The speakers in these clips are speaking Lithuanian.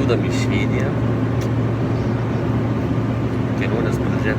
judam į Švediją. Kelionės pradžia.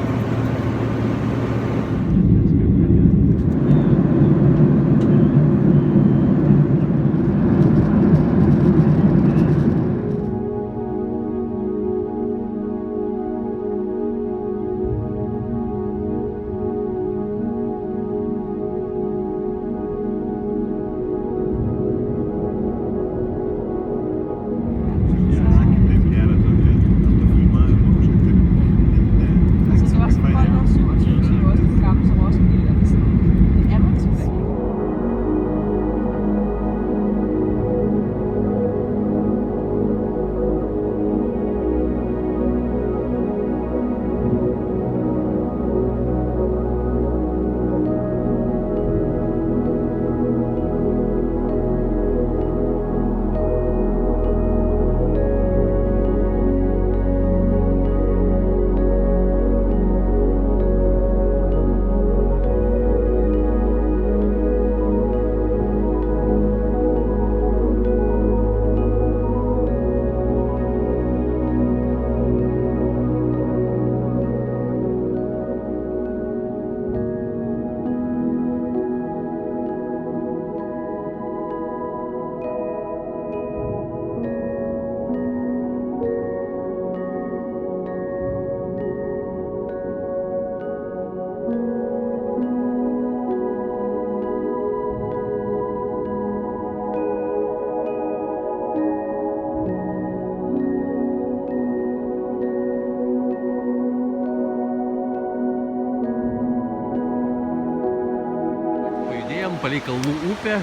Palei kalnų upę,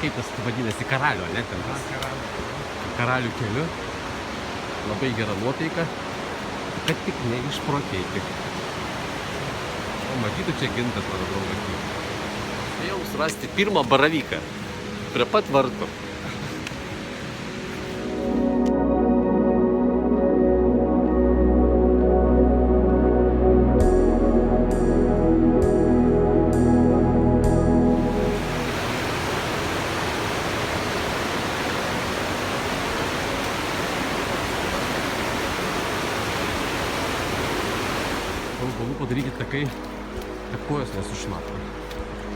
kaip tas vadinasi, Karalių, ne? Karalių keliu. Labai gera nuotaika, kad tik neišprotėti. O matytų čia Gintas, mano draugas. Spėjau surasti pirmą baravyką prie pat vartų. Galų padaryti takai, kad kojos nesušlaptų,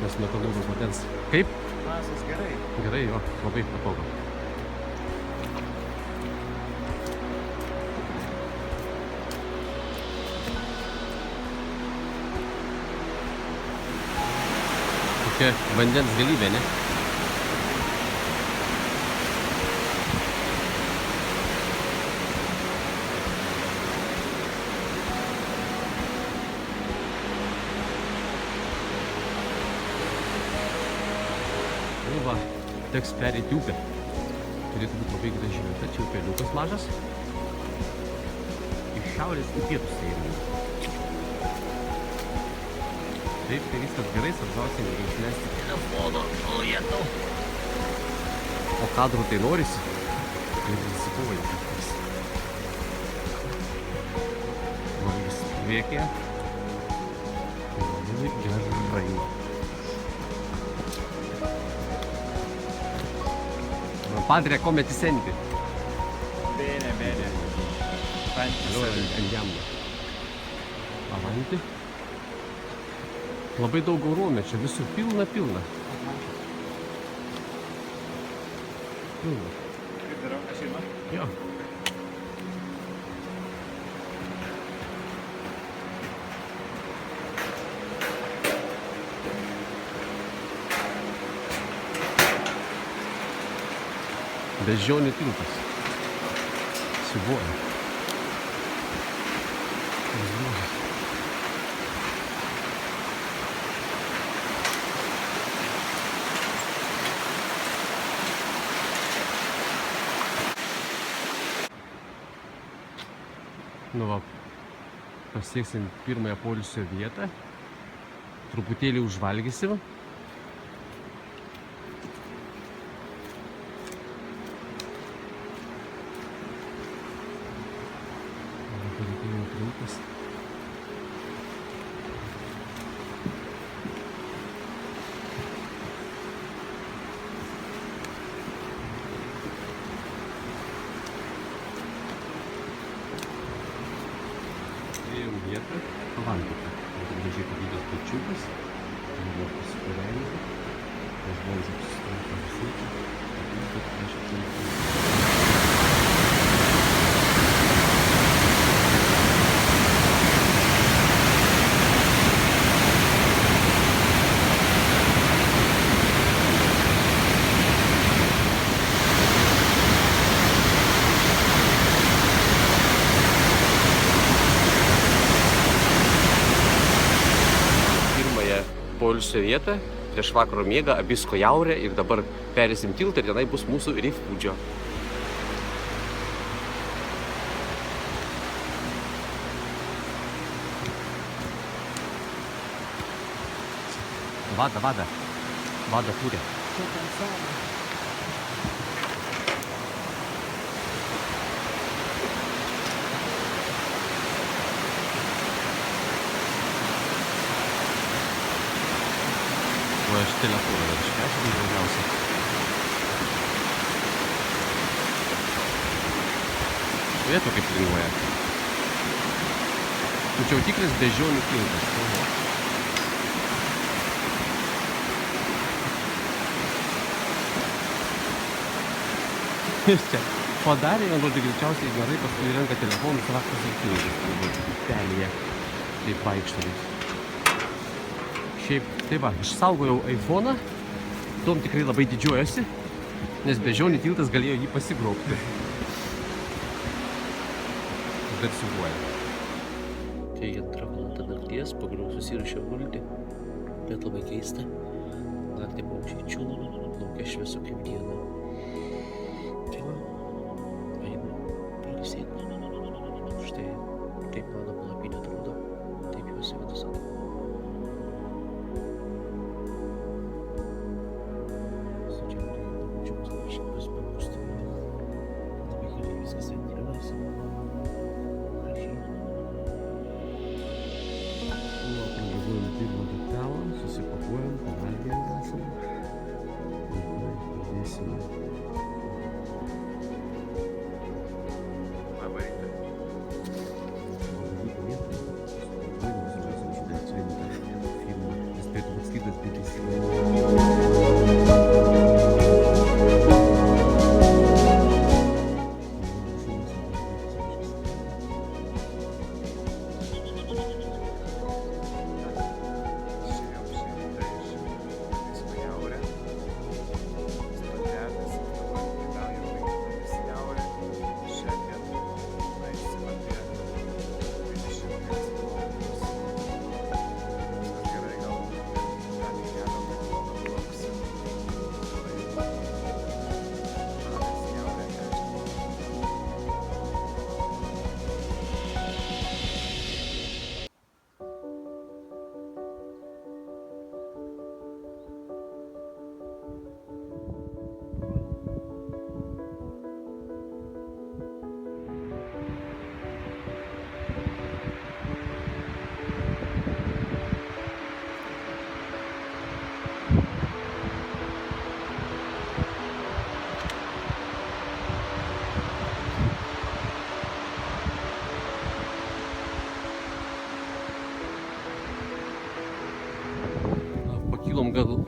nes metalų daug vandens. Kaip? Masas gerai. Gerai, jo, labai patogu. Tokia vandens galybė, ne? Va, teks perėti upę. Turėtų būti labai graži vieta, čia upeliukas mažas. Iš šiaurės į pietus eina. Taip, tai viskas gerai, svarbiausia neišmesti telefono. O, jetau. O kadrų tai norisi. Ir įsipuoja kartais. Valgys priekė. Ir gerai. Padre, come ti senti? Bene, bene. Allora andiamo avanti. Labai daug gauruomė, čia visur pilna. Pilna. Kaip darau, aš žinau? Jo. Beždžionių tiltas. Siubuoja. Nu va, pasieksim pirmąją poilsio vietą. Truputėlį užvalgysim. vietą pavalgyti. Gražiai pavydas pačiukas, buvo pasikurenti, aš buvau apsistojęs pasisėti, bet aš atsimenu. Poilsio vietą, prieš vakaro miegą, Abisko Jaurė ir dabar perėsim tiltą ir tenai bus mūsų refugio. Vada fūrė. Aš telefoną dar iškešau, tai daugiausiai. Vietų kaip linguoja. Tačiau tikras beždžionių tiltas. Čia padarė, man žodžiu, greičiausiai gerai, paskui renka telefonus, raktas ir pinigus. Pelėje. Taip vaikštomis. Šiaip, tai va, išsaugojau iPhone'ą, tom tikrai labai didžiuojuosi, nes beždžionių tiltas galėjo jį pasigrobti. Garsiuoja. Tai 2 valanda nakties, pagaliau susirašiau gulti, bet labai keista. Naktį paukščiai čiulba, lauke šviesu kaip diena. Tai va, einu pailsėti. Štai, taip mano palapinė atrodo, taip jos vidus atrodo. Susipakuojam, pavalgėm esam. Pradėsime. Labą rytą.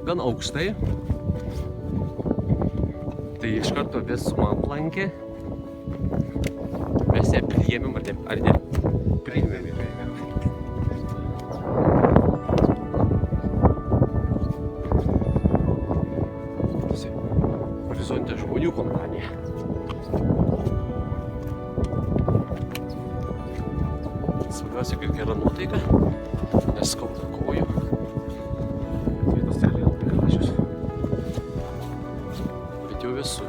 Gan aukštai, tai iš karto visumą aplankė, mes ją priėmėm ar ne? Priėmėm. Horizonte žmonių kompanija. Svarbiausia, kad gera nuotaika, nes skauda kojų. Bet jau visur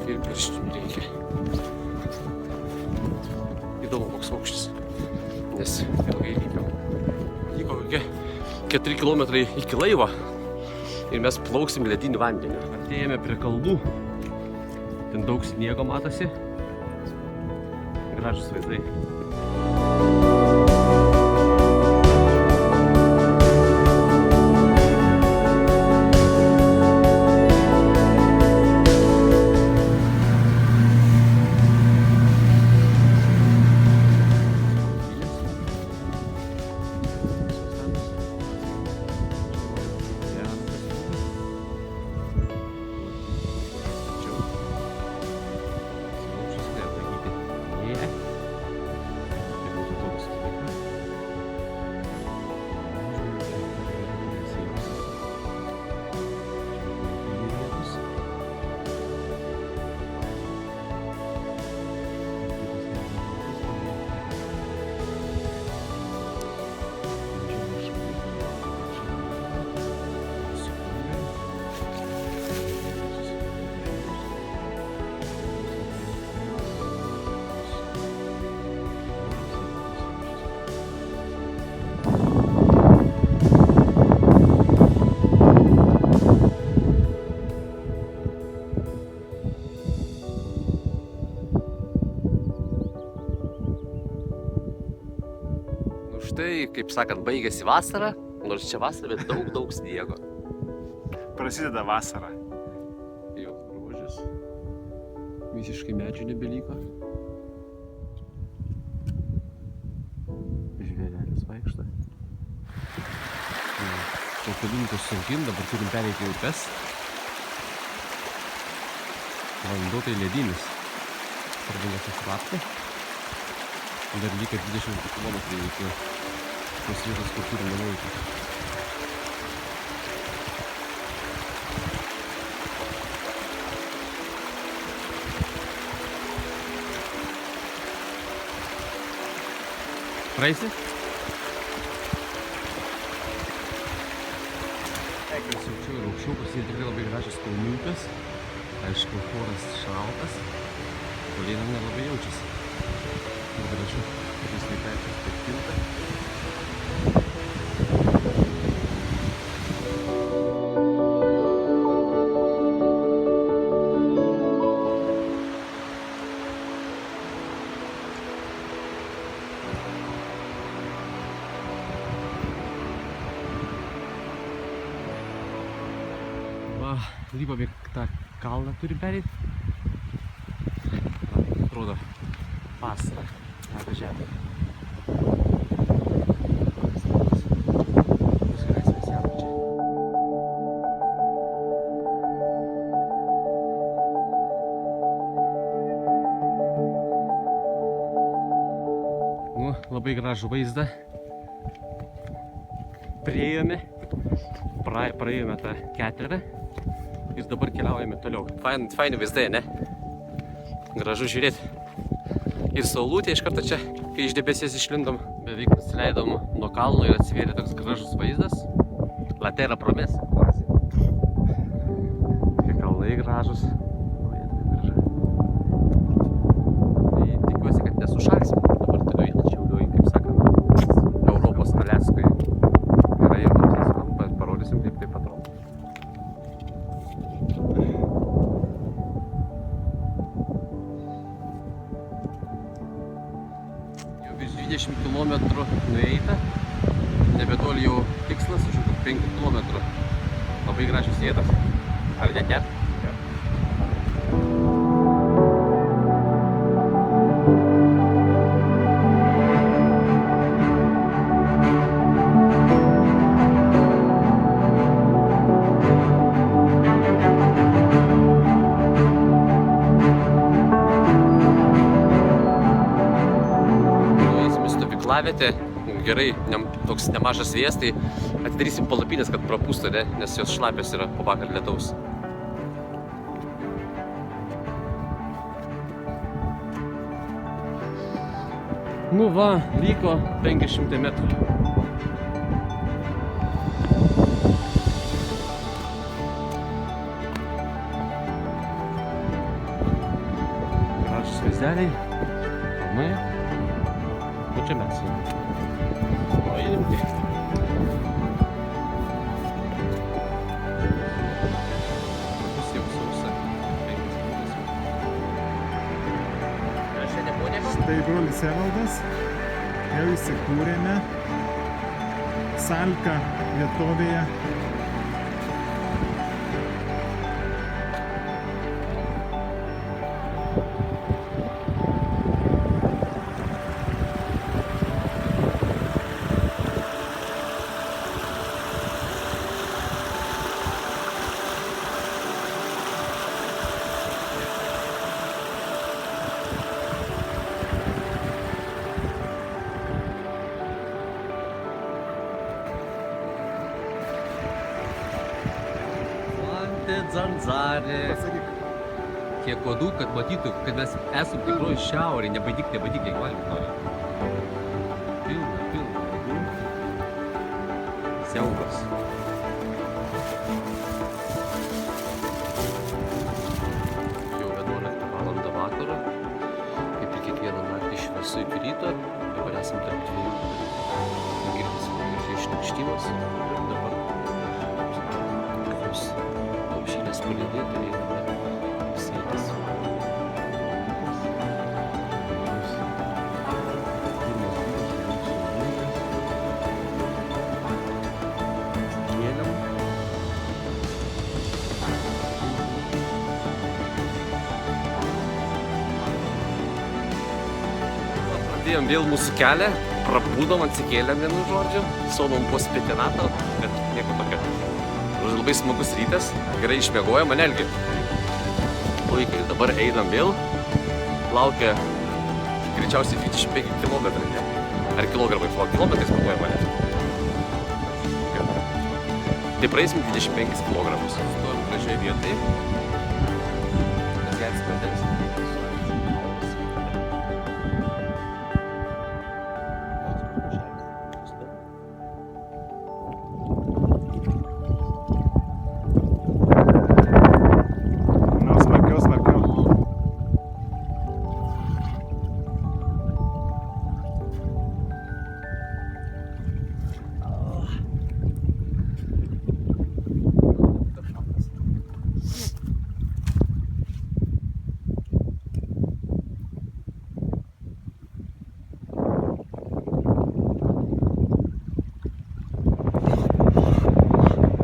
ir pirštinių reikia. Įdomu koks aukštis, nes ilgai lypiau. Liko kokie 4 kilometrai iki laivo ir mes plauksim lediniu vandeniu. Artėjame prie kalnų, ten daug sniego matosi, gražus vaizdai. štai, kaip sakant, baigėsi vasara, nors čia vasara, bet daug sniego. Prasideda vasara. Jo, gruodžis. Visiškai medžių nebelyko. Žvėrelis vaikšta. Autolininkus sunkint, dabar turim pereiti į upes. Vanduo tai ledinis. Svarbinas atsivapti. Dar lygia 20 km iki tos vietos, kur turime nueiti. Praeisi? Kas jaučiau ir aukščiau, pasidė tikrai labai gražios kalnų upės. Aišku, oras šaltas, toliai nelabai jaučiasi. Ir gražu, kad jis neperčias taip tiltą. Va, lipame tą kalną turim perėti. Atrodo, vasara. Apie žemę. Nu, labai gražų vaizdą. Priėjome, praėjome tą keterą ir dabar keliaujame toliau. Faini vaizdai, ne? Gražu žiūrėti. Ir saulutė iš karto čia, kai iš debesies išlindom, beveik nusileidom nuo kalno ir atsivėrė toks gražus vaizdas. Latera promesa. Tie kalnai gražus. Tai tikiuosi, kad nesušalsim. Dabar toliau įnačiauliuoju, kaip sakant, Europos Aliaskoje. Gerai, bet parodysim, kaip taip atrodo. Virš 20 km nueita, nebetoli jau tikslas, už 5 km. Labai gražios vietos. Ar ne net? Gerai, toks nemažas vėjas, tai atidarysim palapinės, kad prapūstų, ne? Nes jos šlapios yra po vakar lietaus. Nu va, liko 500 metrų. Gražus vaizdeliai, kalnai. Nu čia mes jau. O einam tiek. Bus jau sausa. 5 minutės jau. Aš čia nebuvo. Tai brolis Evaldas. Jau įsikūrėme Salka vietovėje. Zanzarė. Pasakyk. Kiek uodų, kad matytų, kad mes esam tikroji šiaurė, nebadyk, jeigu valim nori. Pilna uodų. Siaubas. Jau 11 valandą vakaro, kaip ir kiekvieną naktį šviesu iki ryto, dabar esam tarp dviejų. Girdisi gražiai šniukštimas ir dabar kokios aušinės palydėti einame sėtis. Pirmas būdas, pradėjom vėl mūsų kelią, prabūdom, atsikėlėm vienu žodžiu, sonom po spetinato, bet nieko tokio. Žodžiu, labai smagus rytas, gerai išmiegojom, man elgi. Puikiai, dabar einam vėl, laukia greičiausiai 25 km, ne? Ar kilogramai, kilometrais matuoja mane. Tai praeisim 25 kg. Stovim gražiai vietai. Mes gersim vandens.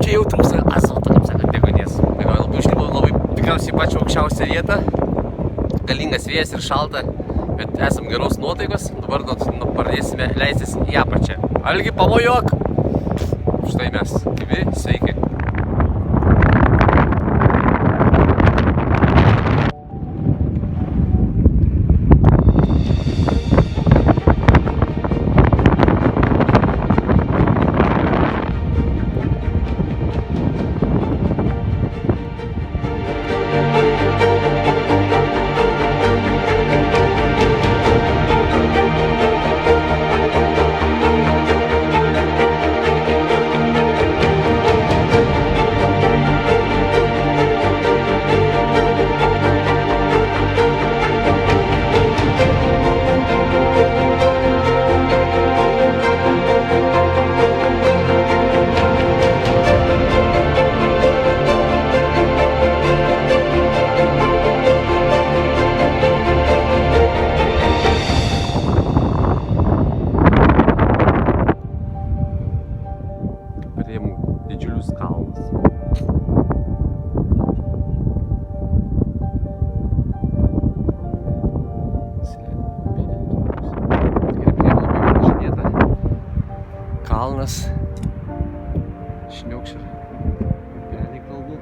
Čia jau trūksta azoto, kaip sakant, deguonies. Labai užlipo labai tikriausiai pačią aukščiausią vietą. Galingas vėjas ir šalta, bet esam geros nuotaikos. Dabar pradėsime leistis į apačią. Algi, pamojok! Štai mes, gyvi, sveiki. Didžiulius kalnus. Kalnas. Šniokščia. Upelį kalnų.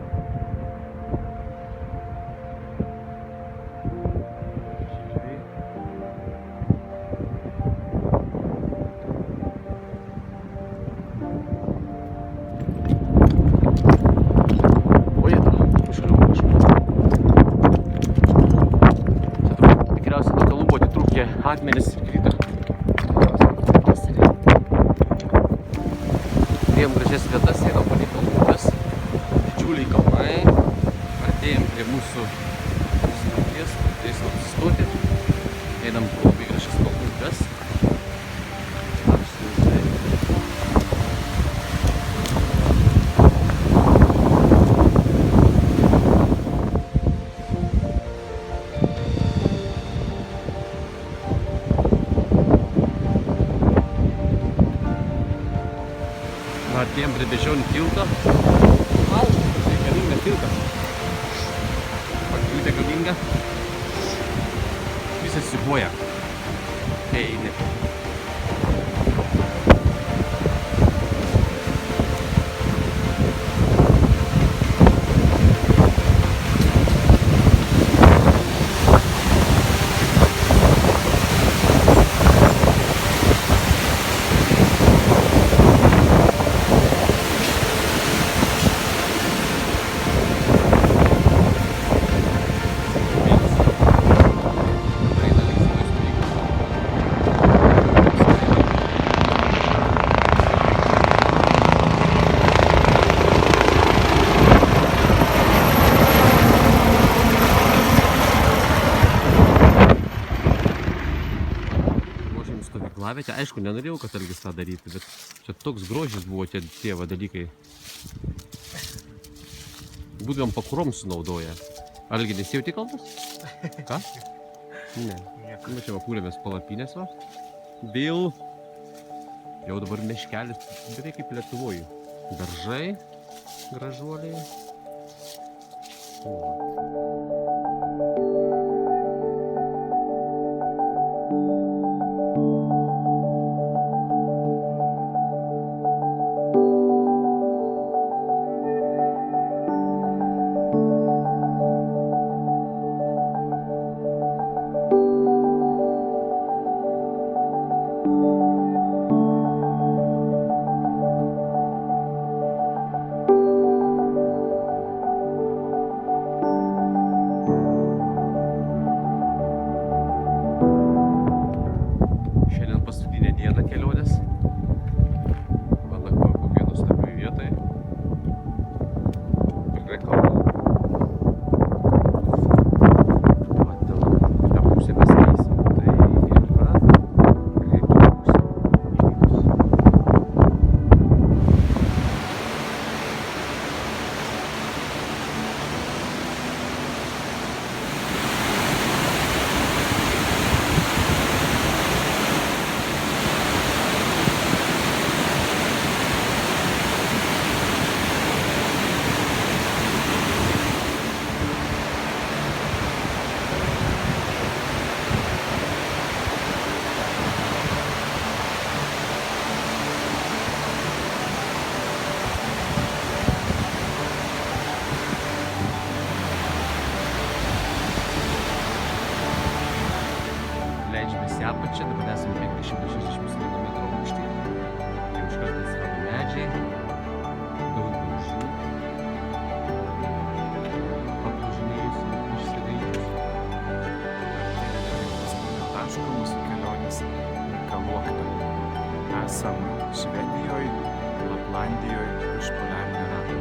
Akmenis krito. Turėjom gražias vietas, einam palei kalnus. Didžiuliai kalnai. Artėjom prie mūsų stoties, turėsim apsistoti. Einam labai gražias kalnus. Artėjom prie Beždžionių tilto. Aukštas, reikalingas tiltas. Pakliūtė galinga. Visas siūbuoja. Eini. stovyklavietę. Aišku, nenorėjau, kad Algis tą daryti, bet čia toks grožis buvo tie va dalykai. Būtumėm pakurom sunaudoję. Algi, nesijauti kaltas? Ką? Ne. Nu, čia va kūrėmės palapinės va. Vėl. Jau dabar miškelis beveik kaip Lietuvoje. Daržai, gražuoliai. leidžiamės į apačią, dabar esame 561 metro aukštyje. Jau iš karto atsirado medžiai, daug laužų, paplūžinėjusių, išsidaidžiusių. Paskutinio taško mūsų kelionės Nikaluokta. Esam Švedijoje, Laplandijoje, virš poliarinio rato.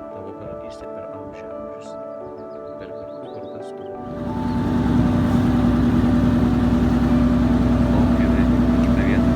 Tavo karalystė per amžius. Per kartas tu. Laukiame į kitą vietą.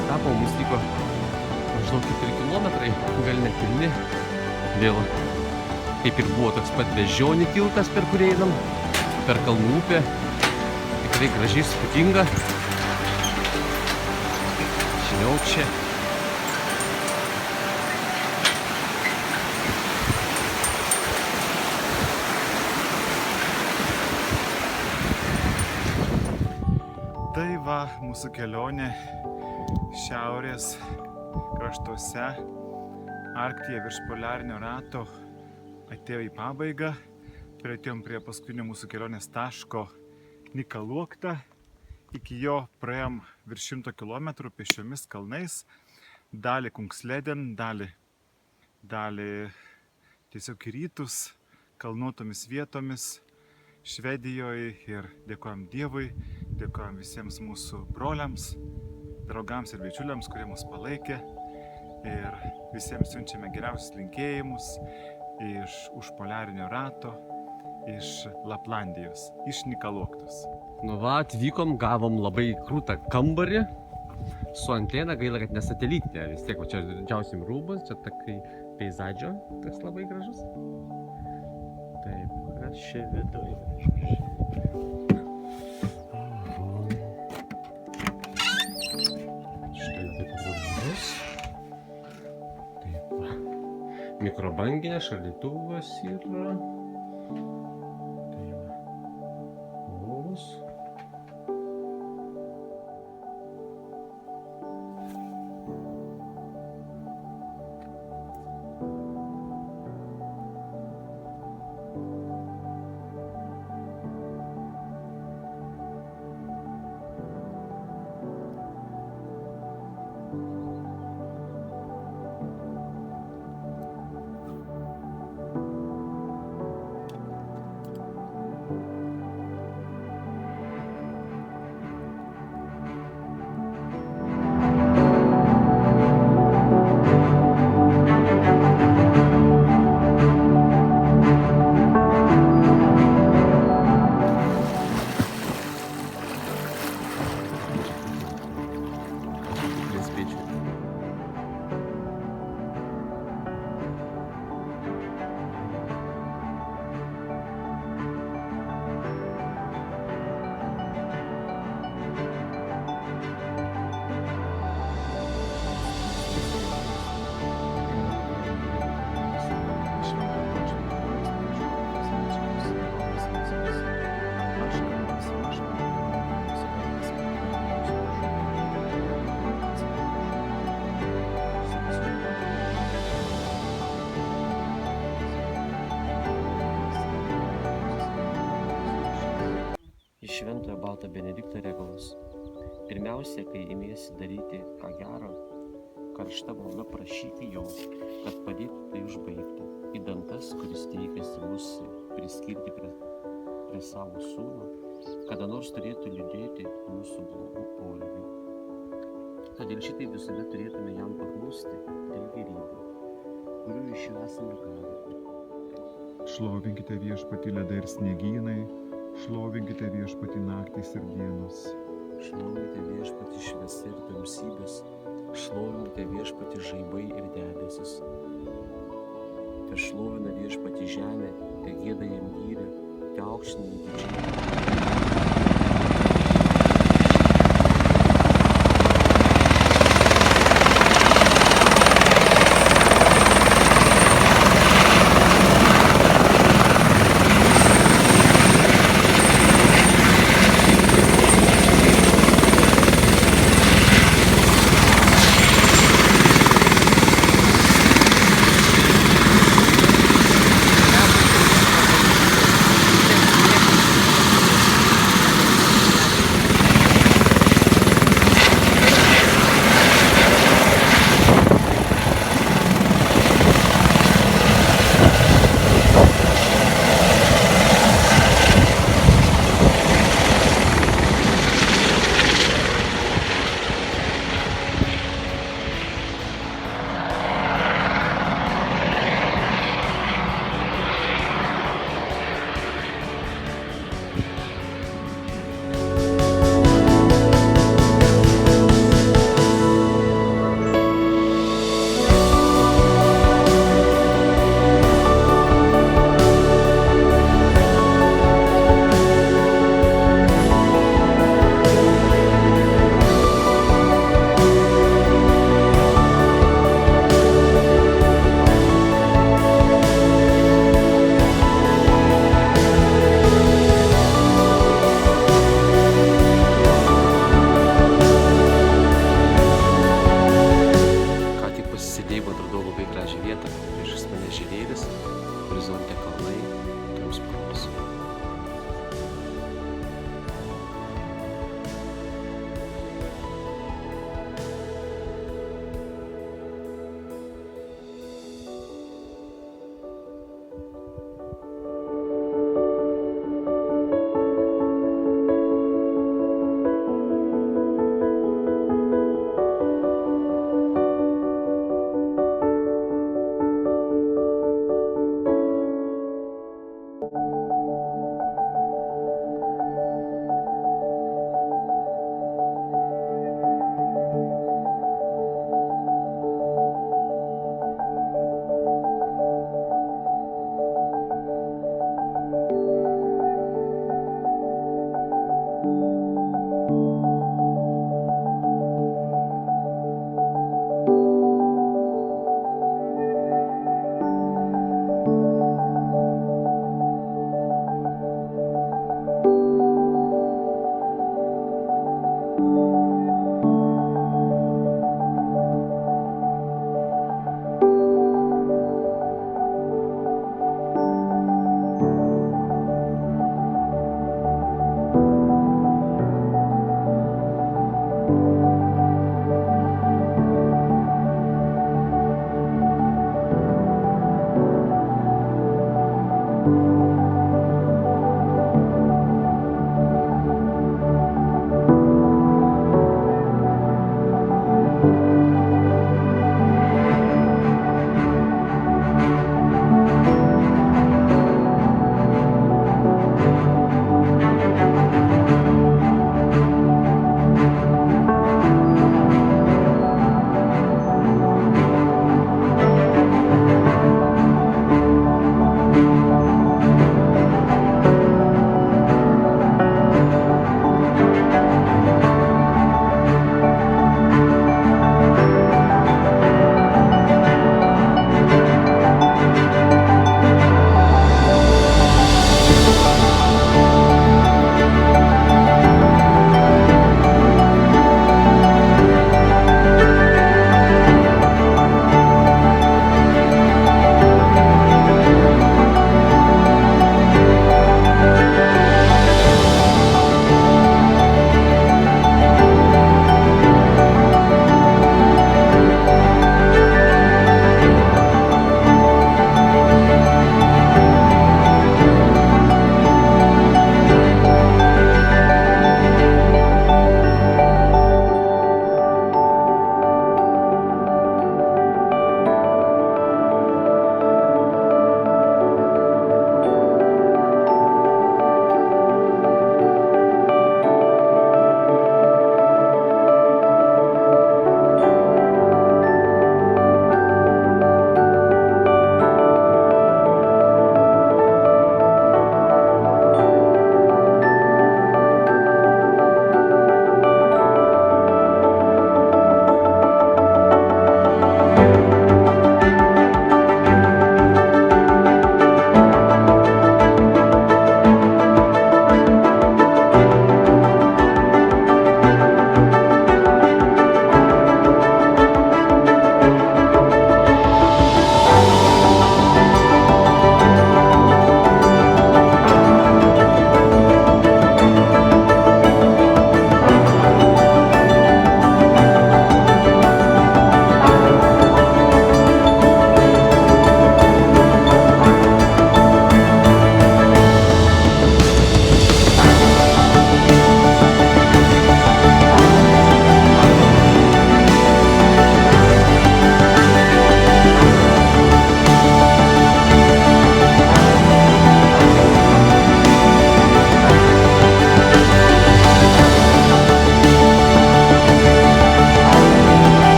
Etapo mums liko maždaug 4 kilometrai, gal net pilni. Vėl, kaip ir buvo toks pat beždžionių tiltas, per kurį einam, per kalnų upę. Tikrai gražiai, spūdinga. Šniaučia. Tai va, mūsų kelionė šiaurės kraštuose, Arktyje virš poliarinio rato atėjo į pabaigą. Priartėjom prie paskutinio mūsų kelionės taško Nikaluokta. Iki jo praėjom virš 100 km pėsčiomis kalnais. Dalį Kungsleden, dalį tiesiog į rytus, kalnuotomis vietomis Švedijoje. Ir dėkojam Dievui, dėkojam visiems mūsų broliams, draugams ir bičiuliams, kurie mus palaikė, ir visiems siunčiame geriausius linkėjimus už poliarinio rato, iš Laplandijos, iš Nikaluoktos. Nu va, atvykom, gavom labai krūtą kambarį su antena, gaila, kad ne satelitinė, vis tiek, čia didžiausiam rūbas, čia tokai peizažio, tas labai gražus. Taip, kas čia viduje? Mikrobanginė, šaldytuvas yra. Tai va. Lovos. Šventojo Balto Benedikto regalas. Pirmiausia, kai imiesi daryti ką gero, karšta malda prašyti jo, kad padėtų tai užbaigti. Į dantas, kuris teikėsi mus priskirti prie savo sūnų, kada nors turėtų liūdėti mūsų blogų poelgių. Todėl šitai visada turėtume jam paklusti dėl gėrybių, kurių iš jų esame gavę. Šlovinkite viešpatį ledai ir sniegynai, šlovinkite viešpatį naktys ir dienos. Šlovinkite viešpatį šviesa ir tamsybės, šlovinkite viešpatį žaibai ir debesis. Te šlovina viešpatį žemę, te gieda jam gyrę, te aukština jį didžiai. Horizonte kalnai, transportas.